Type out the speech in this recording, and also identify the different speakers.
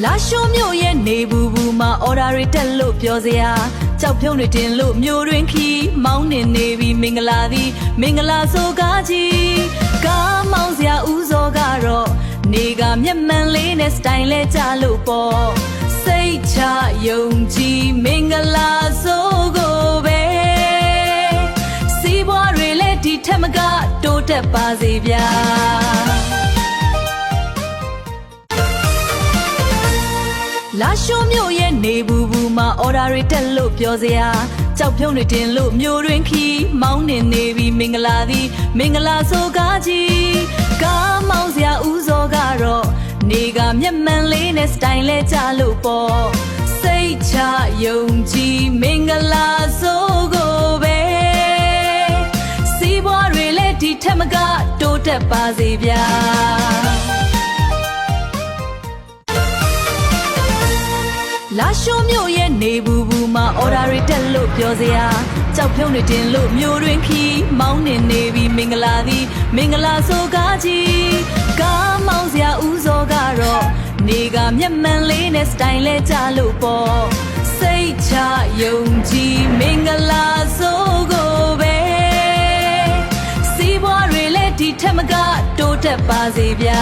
Speaker 1: လာရှိုးမြို့ရဲ့နေဘူးဘူးမှာအော်ဒါတွေတက်လို့ပြောစရာကြောက်ဖြုံးတွေတင်လို့မြို့တွင်ခီးမောင်းနေနေပြီမင်္ဂလာသည်မင်္ဂလာဆိုကားကြီးကားမောင်းစရာဦးစောကတော့နေကမျက်မှန်လေးနဲ့စတိုင်လဲကြလို့ပေါ့စိတ်ချယုံကြည်မင်္ဂလာဆိုကိုပဲစီးပွားတွေလည်းဒီထက်မကတိုးတက်ပါစေဗျာလာရှိုးမြို့ရဲ့နေဘူးဘူးမှာအော်ဒါတွေတက်လို့ပြောစရာကြောက်ဖြုံးတွေတင်လို့မြို့တွင်ခီးမောင်းနေနေပြီမင်္ဂလာသည်မင်္ဂလာဆိုကားကြီးကားမောင်းစရာဦးစောကတော့နေကမျက်မှန်လေးနဲ့စတိုင်လဲကြလို့ပေါ့စိတ်ချယုံကြည်မင်္ဂလာဆိုကိုပဲစီးပွားတွေလည်းဒီထက်မကတိုးတက်ပါစေဗျာလာရှိုးမြို့ရဲ့နေဘူးဘူးမှာအော်ဒါတွေတက်လို့ပြောစရာကြောက်ဖြုံးတွေတင်လို့မြို့တွင်ခီးမောင်းနေနေပြီမင်္ဂလာသည်မင်္ဂလာဆိုကားကြီးကားမောင်းစရာဦးစောကတော့နေကမျက်မှန်လေးနဲ့စတိုင်လဲကြလို့ပေါ့စိတ်ချယုံကြည်မင်္ဂလာဆိုကိုပဲစီးပွားတွေလည်းဒီထက်မကတိုးတက်ပါစေဗျာ